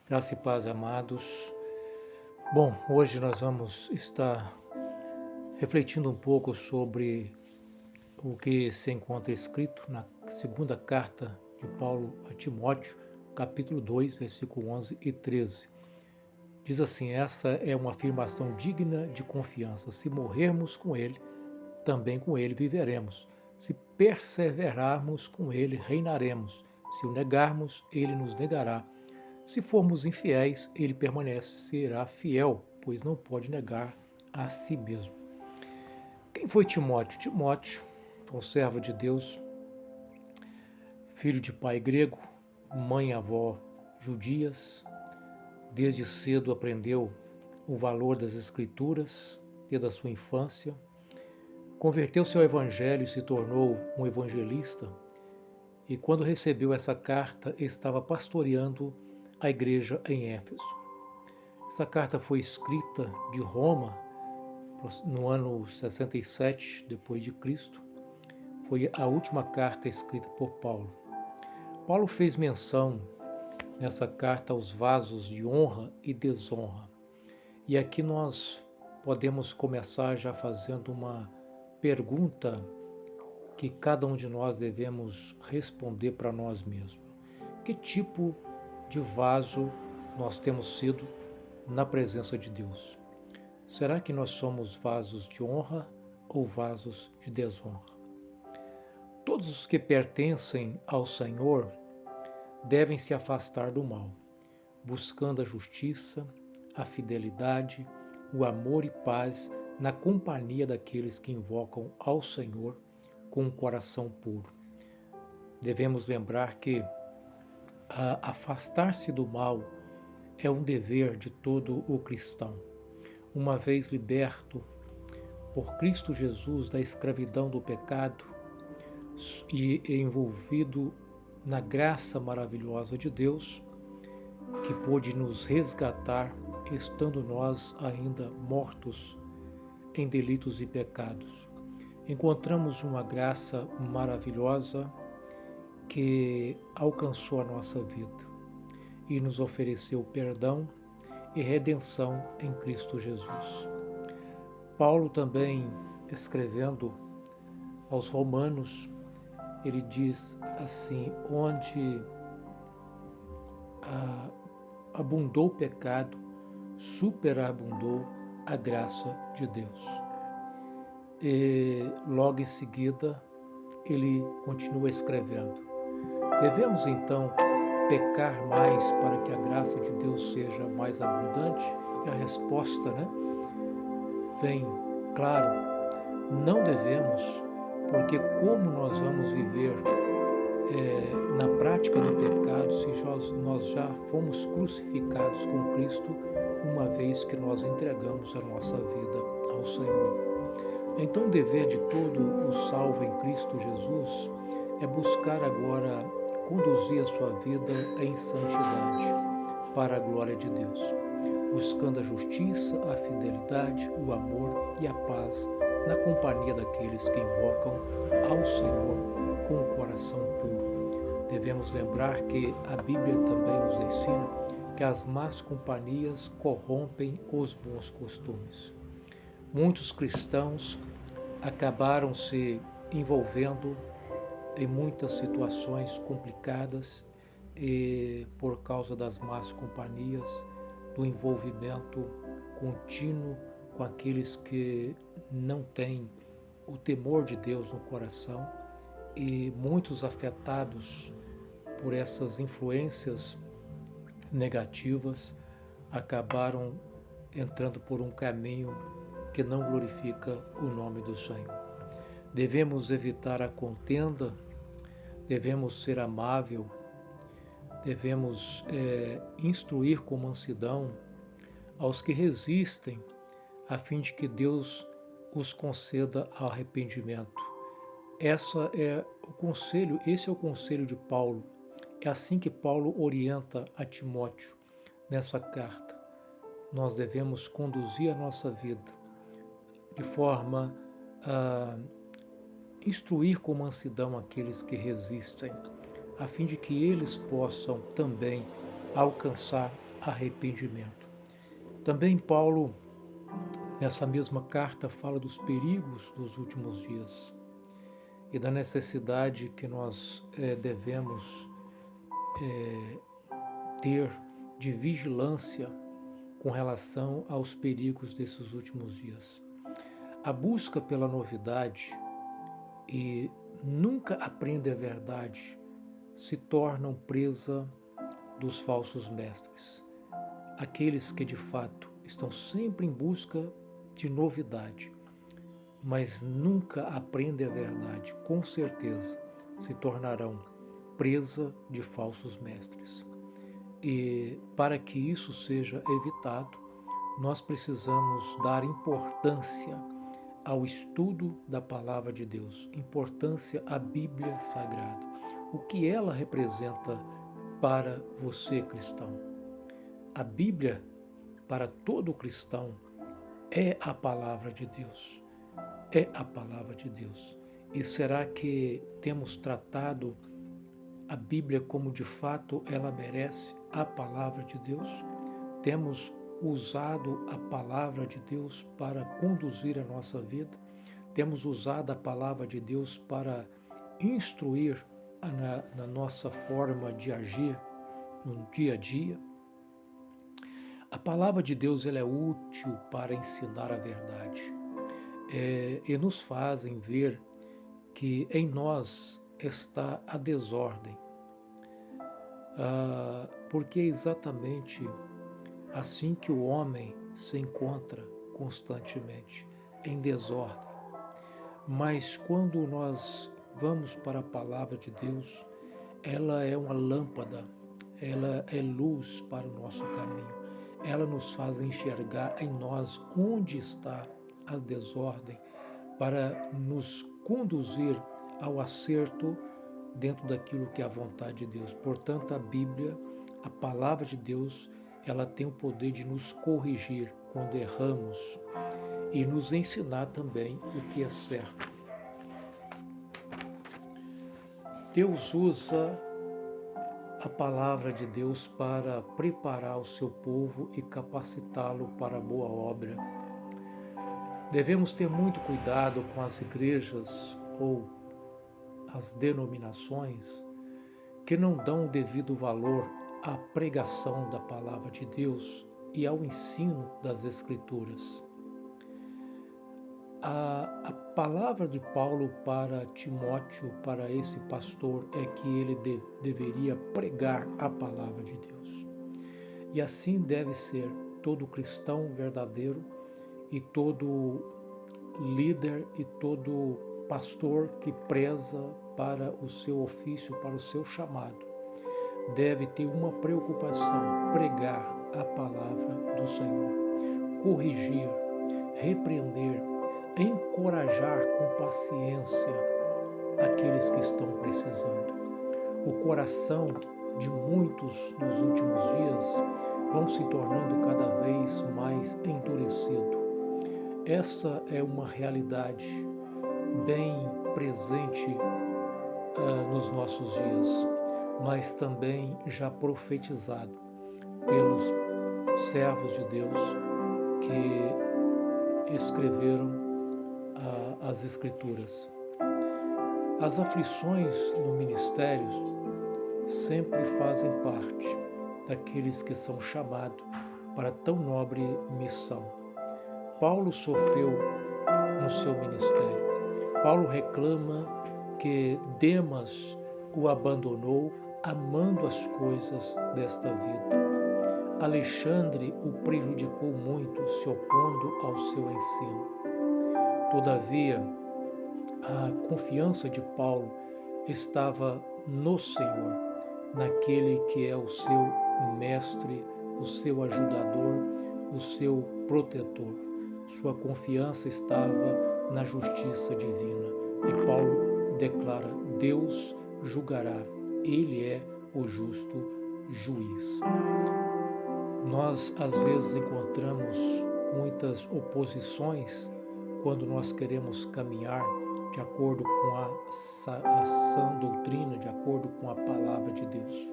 Graça e paz, amados. Bom, hoje nós vamos estar refletindo um pouco sobre o que se encontra escrito na segunda carta de Paulo a Timóteo, capítulo 2, versículo 11 e 13. Diz assim: essa é uma afirmação digna de confiança. Se morrermos com ele, também com ele viveremos. Se perseverarmos com ele, reinaremos. Se o negarmos, ele nos negará. Se formos infiéis, ele permanecerá fiel, pois não pode negar a si mesmo. Quem foi Timóteo? Timóteo foi um servo de Deus, filho de pai grego, mãe e avó judias. Desde cedo aprendeu o valor das Escrituras desde a sua infância. Converteu-se ao Evangelho e se tornou um evangelista. E quando recebeu essa carta, estava pastoreando a igreja em Éfeso. Essa carta foi escrita de Roma no ano 67 depois de Cristo. Foi a última carta escrita por Paulo. Paulo fez menção nessa carta aos vasos de honra e desonra. E aqui nós podemos começar já fazendo uma pergunta que cada um de nós devemos responder para nós mesmos. Que tipo de vaso nós temos sido na presença de Deus? Será que nós somos vasos de honra ou vasos de desonra? Todos os que pertencem ao Senhor devem se afastar do mal, buscando a justiça, a fidelidade, o amor e paz na companhia daqueles que invocam ao Senhor com um coração puro. Devemos lembrar que afastar-se do mal é um dever de todo o cristão. Uma vez liberto por Cristo Jesus da escravidão do pecado e envolvido na graça maravilhosa de Deus, que pôde nos resgatar, estando nós ainda mortos em delitos e pecados. Encontramos uma graça maravilhosa que alcançou a nossa vida e nos ofereceu perdão e redenção em Cristo Jesus. Paulo também, escrevendo aos Romanos, ele diz assim: onde abundou o pecado, superabundou a graça de Deus. E logo em seguida ele continua escrevendo: devemos então pecar mais para que a graça de Deus seja mais abundante? E a resposta, vem claro: não devemos, porque como nós vamos viver na prática do pecado se nós já fomos crucificados com Cristo uma vez que nós entregamos a nossa vida ao Senhor? Então o dever de todo o salvo em Cristo Jesus é buscar agora conduzir a sua vida em santidade para a glória de Deus, buscando a justiça, a fidelidade, o amor e a paz na companhia daqueles que invocam ao Senhor com o coração puro. Devemos lembrar que a Bíblia também nos ensina que as más companhias corrompem os bons costumes. Muitos cristãos acabaram se envolvendo em muitas situações complicadas e por causa das más companhias, do envolvimento contínuo com aqueles que não têm o temor de Deus no coração, e muitos afetados por essas influências negativas acabaram entrando por um caminho que não glorifica o nome do Senhor. Devemos evitar a contenda, devemos ser amável, devemos instruir com mansidão aos que resistem, a fim de que Deus os conceda arrependimento. Esse é o conselho de Paulo. É assim que Paulo orienta a Timóteo nessa carta. Nós devemos conduzir a nossa vida de forma a instruir com mansidão aqueles que resistem, a fim de que eles possam também alcançar arrependimento. Também Paulo, nessa mesma carta, fala dos perigos dos últimos dias e da necessidade que nós devemos ter de vigilância com relação aos perigos desses últimos dias. A busca pela novidade e nunca aprender a verdade se tornam presa dos falsos mestres. Aqueles que de fato estão sempre em busca de novidade, mas nunca aprendem a verdade, com certeza se tornarão presa de falsos mestres. E para que isso seja evitado, nós precisamos dar importância ao estudo da Palavra de Deus, importância à Bíblia Sagrada. O que ela representa para você, cristão? A Bíblia, para todo cristão, é a Palavra de Deus. É a Palavra de Deus. E será que temos tratado a Bíblia como de fato ela merece, a Palavra de Deus? Temos usado a Palavra de Deus para conduzir a nossa vida? Temos usado a Palavra de Deus para instruir na nossa forma de agir no dia a dia? A Palavra de Deus ela é útil para ensinar a verdade e nos fazem ver que em nós está a desordem, porque é exatamente assim que o homem se encontra constantemente, em desordem. Mas quando nós vamos para a Palavra de Deus, ela é uma lâmpada, ela é luz para o nosso caminho. Ela nos faz enxergar em nós onde está a desordem, para nos conduzir ao acerto dentro daquilo que é a vontade de Deus. Portanto, a Bíblia, a Palavra de Deus, ela tem o poder de nos corrigir quando erramos e nos ensinar também o que é certo. Deus usa a Palavra de Deus para preparar o seu povo e capacitá-lo para a boa obra. Devemos ter muito cuidado com as igrejas ou as denominações que não dão o devido valor à pregação da Palavra de Deus e ao ensino das Escrituras. A palavra de Paulo para Timóteo, para esse pastor, é que ele deveria pregar a Palavra de Deus. E assim deve ser todo cristão verdadeiro e todo líder e todo pastor que preza para o seu ofício, para o seu chamado. Deve ter uma preocupação, pregar a palavra do Senhor, corrigir, repreender, encorajar com paciência aqueles que estão precisando. O coração de muitos nos últimos dias vão se tornando cada vez mais endurecido. Essa é uma realidade bem presente nos nossos dias, mas também já profetizado pelos servos de Deus que escreveram as Escrituras. As aflições no ministério sempre fazem parte daqueles que são chamados para tão nobre missão. Paulo sofreu no seu ministério. Paulo reclama que Demas o abandonou, amando as coisas desta vida. Alexandre o prejudicou muito, se opondo ao seu ensino. Todavia, a confiança de Paulo estava no Senhor, naquele que é o seu mestre, o seu ajudador, o seu protetor. Sua confiança estava na justiça divina. E Paulo declara: Deus julgará, Ele é o justo juiz. Nós, às vezes, encontramos muitas oposições quando nós queremos caminhar de acordo com a sã doutrina, de acordo com a palavra de Deus.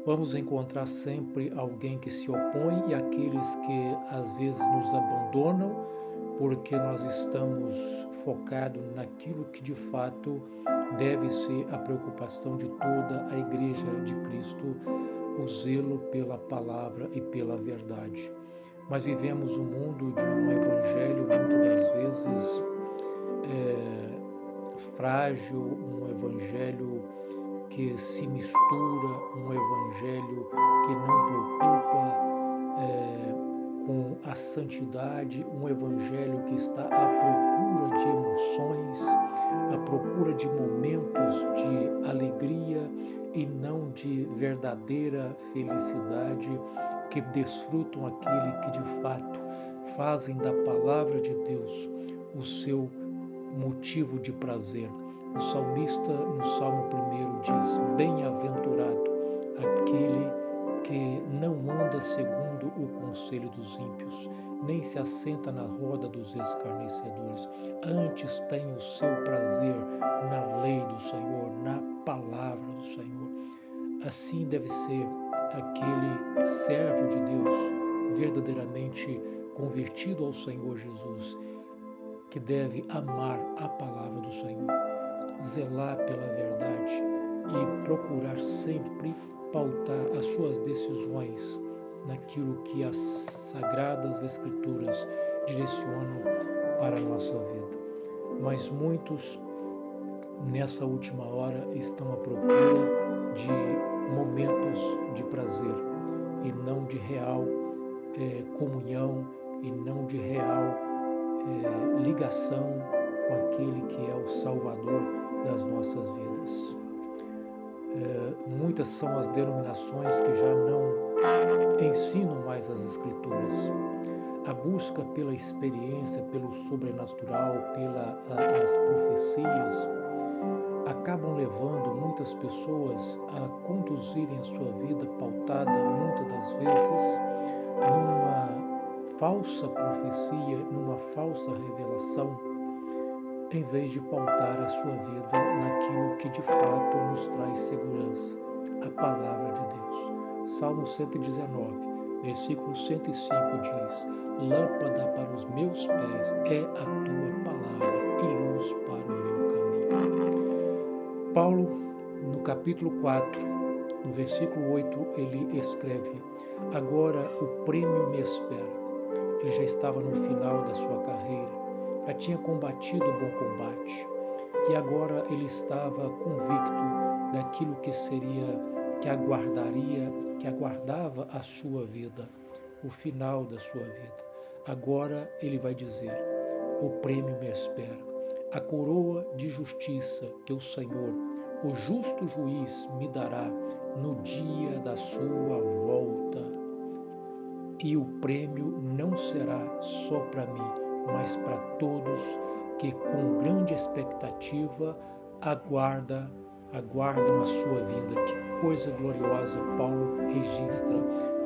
Vamos encontrar sempre alguém que se opõe e aqueles que às vezes nos abandonam porque nós estamos focados naquilo que de fato deve ser a preocupação de toda a Igreja de Cristo, o zelo pela palavra e pela verdade. Mas vivemos um mundo de um evangelho muitas das vezes frágil, um evangelho que se mistura, um evangelho que não preocupa com a santidade, um evangelho que está à procura de emoções, à procura de momentos de alegria e não de verdadeira felicidade, que desfrutam aquele que de fato fazem da palavra de Deus o seu motivo de prazer. O salmista, no Salmo 1, diz: bem-aventurado aquele que não anda segundo o conselho dos ímpios, nem se assenta na roda dos escarnecedores, antes tem o seu prazer na lei do Senhor, na palavra do Senhor. Assim deve ser aquele servo de Deus verdadeiramente convertido ao Senhor Jesus, que deve amar a palavra do Senhor, zelar pela verdade e procurar sempre pautar as suas decisões naquilo que as Sagradas Escrituras direcionam para a nossa vida. Mas muitos, nessa última hora, estão à procura de momentos de prazer e não de real comunhão e não de real ligação com aquele que é o Salvador das nossas vidas. Muitas são as denominações que já não ensinam mais as Escrituras. A busca pela experiência, pelo sobrenatural, pelas profecias, acabam levando muitas pessoas a conduzirem a sua vida pautada, muitas das vezes, numa falsa profecia, numa falsa revelação, em vez de pautar a sua vida naquilo que de fato nos traz segurança, a palavra de Deus. Salmo 119, versículo 105 diz: lâmpada para os meus pés é a tua palavra e luz para o meu caminho. Paulo, no capítulo 4, no versículo 8, ele escreve: agora o prêmio me espera. Ele já estava no final da sua carreira, já tinha combatido o bom combate e agora ele estava convicto daquilo que seria, que aguardava a sua vida, o final da sua vida. Agora ele vai dizer: o prêmio me espera, a coroa de justiça que o Senhor, o justo juiz, me dará no dia da sua volta. E o prêmio não será só para mim, mas para todos que com grande expectativa aguardam a sua vinda. Que coisa gloriosa Paulo registra,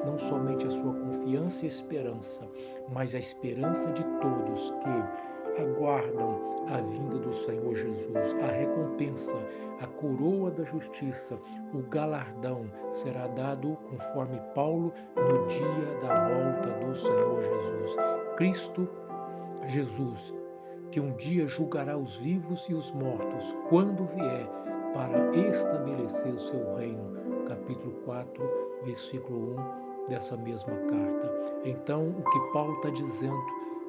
não somente a sua confiança e esperança, mas a esperança de todos que aguardam a vinda do Senhor Jesus. A recompensa, a coroa da justiça, o galardão será dado, conforme Paulo, no dia da volta do Senhor Jesus. Cristo Jesus, que um dia julgará os vivos e os mortos, quando vier para estabelecer o seu reino. Capítulo 4, versículo 1 dessa mesma carta. Então, o que Paulo está dizendo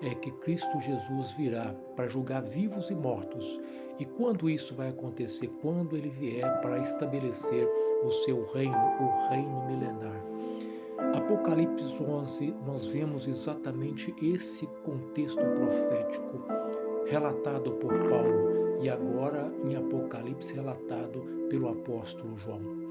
é que Cristo Jesus virá para julgar vivos e mortos. E quando isso vai acontecer? Quando ele vier para estabelecer o seu reino, o reino milenar. Apocalipse 11, nós vemos exatamente esse contexto profético relatado por Paulo e agora em Apocalipse relatado pelo apóstolo João.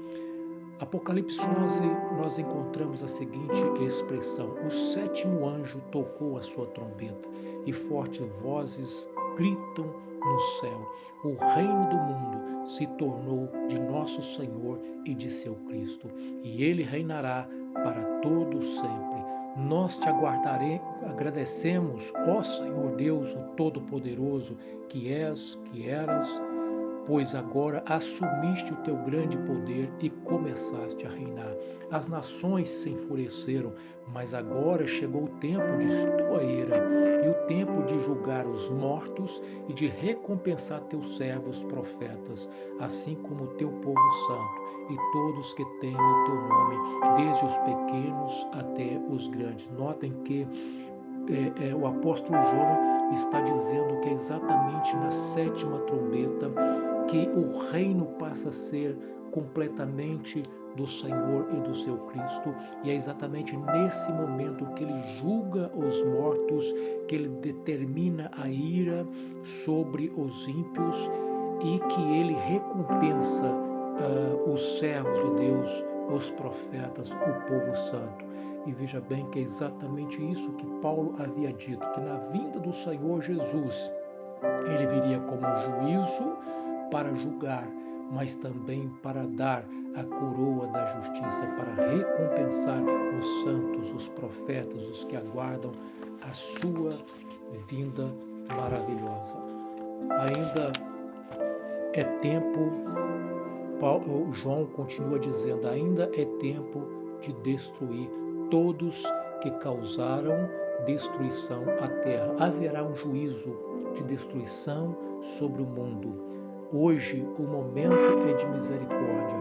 Apocalipse 11, nós encontramos a seguinte expressão: o sétimo anjo tocou a sua trombeta e fortes vozes gritam no céu: o reino do mundo se tornou de nosso Senhor e de seu Cristo, e ele reinará para todo sempre. Nós te agradecemos, ó Senhor Deus, o Todo-Poderoso, que és, que eras, pois agora assumiste o teu grande poder e começaste a reinar. As nações se enfureceram, mas agora chegou o tempo de tua ira e o tempo de julgar os mortos e de recompensar teus servos profetas, assim como o teu povo santo e todos que temem o teu nome, desde os pequenos até os grandes. Notem que o apóstolo João está dizendo que é exatamente na 7ª trombeta que o reino passa a ser completamente do Senhor e do seu Cristo, e é exatamente nesse momento que ele julga os mortos, que ele determina a ira sobre os ímpios e que ele recompensa os servos de Deus, os profetas, o povo santo. E veja bem que é exatamente isso que Paulo havia dito, que na vinda do Senhor Jesus, ele viria como juízo para julgar, mas também para dar a coroa da justiça, para recompensar os santos, os profetas, os que aguardam a sua vinda maravilhosa. Ainda é tempo, João continua dizendo, ainda é tempo de destruir todos que causaram destruição à terra. Haverá um juízo de destruição sobre o mundo. Hoje o momento é de misericórdia,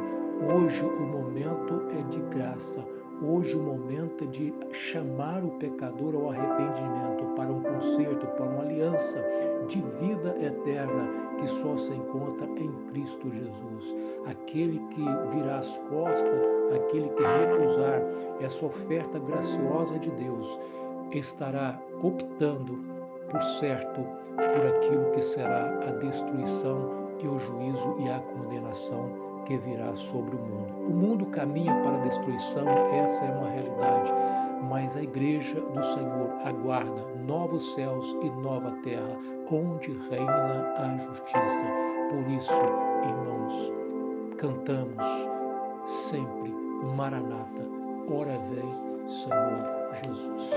hoje o momento é de graça, hoje o momento é de chamar o pecador ao arrependimento, para um conserto, para uma aliança de vida eterna que só se encontra em Cristo Jesus. Aquele que virá as costas, aquele que recusar essa oferta graciosa de Deus, estará optando, por certo, por aquilo que será a destruição e o juízo e a condenação que virá sobre o mundo. O mundo caminha para a destruição, essa é uma realidade, mas a igreja do Senhor aguarda novos céus e nova terra, onde reina a justiça. Por isso, irmãos, cantamos sempre, Maranata, ora vem, Senhor Jesus.